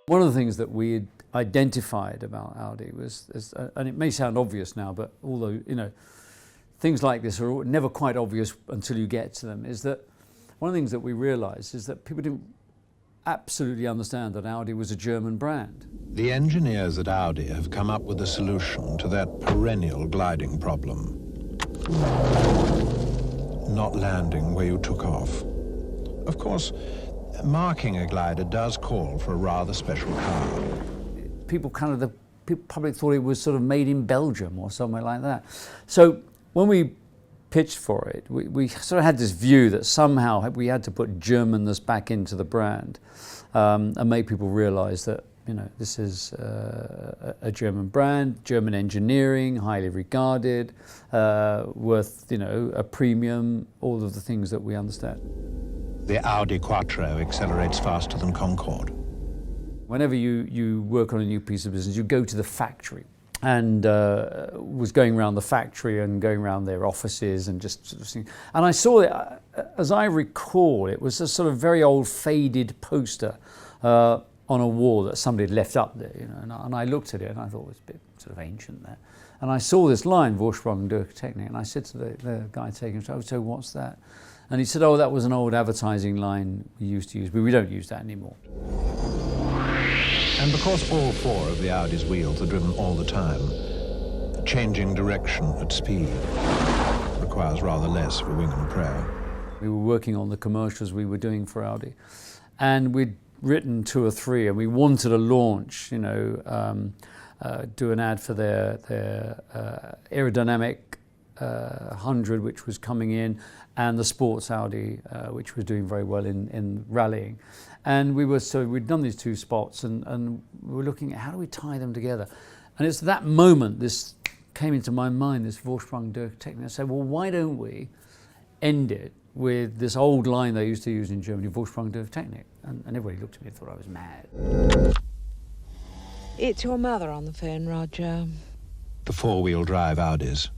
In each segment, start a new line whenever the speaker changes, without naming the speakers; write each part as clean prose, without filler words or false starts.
One of the things that we had identified about Audi was, and it may sound obvious now, but although, things like this are never quite obvious until you get to them, is that one of the things that we realized is that people didn't absolutely understand that Audi was a German brand.
The engineers at Audi have come up with a solution to that perennial gliding problem. Not landing where you took off. Of course, marking a glider does call for a rather special car.
People probably thought it was sort of made in Belgium or somewhere like that. So when we pitched for it, we sort of had this view that somehow we had to put Germanness back into the brand and make people realize that, this is a German brand, German engineering, highly regarded, worth, a premium, all of the things that we understand.
The Audi Quattro accelerates faster than Concorde.
Whenever you work on a new piece of business, you go to the factory, and was going around the factory and going around their offices and just sort of seeing. And I saw it, as I recall, it was a sort of very old faded poster on a wall that somebody had left up there, and I looked at it and I thought it was a bit sort of ancient there. And I saw this line, Vorsprung, durch, Technik, and I said to the guy taking it, so what's that? And he said, oh, that was an old advertising line we used to use, but we don't use that anymore.
And because all four of the Audi's wheels are driven all the time, changing direction at speed requires rather less for wing and prow.
We were working on the commercials we were doing for Audi, and we'd written 2 or 3, and we wanted to launch, do an ad for their aerodynamic 100, which was coming in, and the sports Audi, which was doing very well in rallying. And we'd done these 2 spots, and we were looking at how do we tie them together. And it's that moment this came into my mind, this Vorsprung, durch, Technik. I said, well, why don't we end it with this old line they used to use in Germany, Vorsprung, durch, Technik? And everybody looked at me and thought I was mad.
It's your mother on the phone, Roger.
The 4-wheel drive Audis,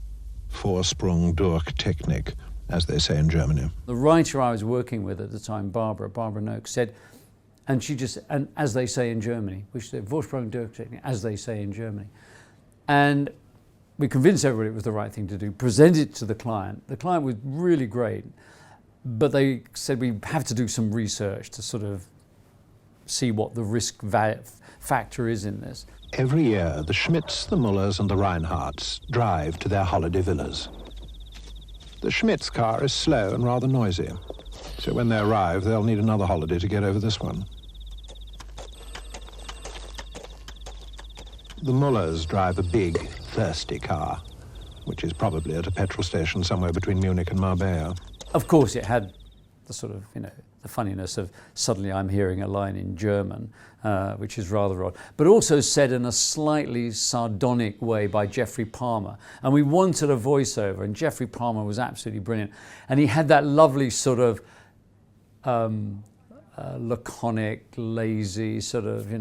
Vorsprung, durch, Technik, as they say in Germany.
The writer I was working with at the time, Barbara Noakes, said, and as they say in Germany, which said Vorsprung, durch, Technik, as they say in Germany. And we convinced everybody it was the right thing to do, presented it to the client. The client was really great, but they said we have to do some research to sort of see what the risk factor is in this.
Every year, the Schmidts, the Mullers and the Reinhardts drive to their holiday villas. The Schmidts' car is slow and rather noisy, so when they arrive, they'll need another holiday to get over this one. The Mullers drive a big, thirsty car, which is probably at a petrol station somewhere between Munich and Marbella.
Of course, it had the sort of, the funniness of suddenly I'm hearing a line in German, which is rather odd, but also said in a slightly sardonic way by Geoffrey Palmer. And we wanted a voiceover, and Geoffrey Palmer was absolutely brilliant. And he had that lovely sort of laconic, lazy sort of,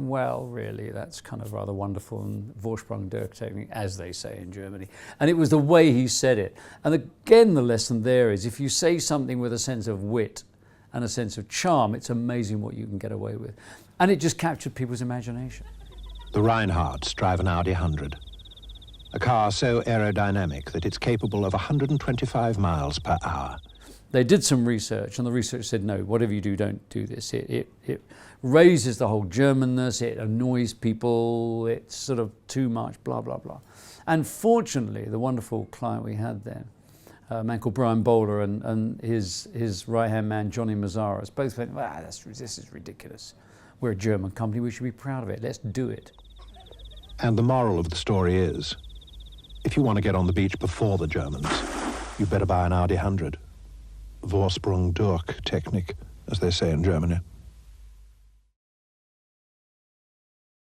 well, really, that's kind of rather wonderful, and Vorsprung, durch, Technik, as they say in Germany. And it was the way he said it. And again, the lesson there is if you say something with a sense of wit and a sense of charm, it's amazing what you can get away with. And it just captured people's imagination.
The Reinhardts drive an Audi 100, a car so aerodynamic that it's capable of 125 miles per hour.
They did some research, and the research said, no, whatever you do, don't do this. It raises the whole Germanness, it annoys people, it's sort of too much, blah, blah, blah. And fortunately, the wonderful client we had then, a man called Brian Bowler and his right-hand man, Johnny Mazzaras, both went, this is ridiculous. We're a German company, we should be proud of it, let's do it.
And the moral of the story is, if you want to get on the beach before the Germans, you better buy an Audi 100. Vorsprung, durch, Technik, as they say in Germany.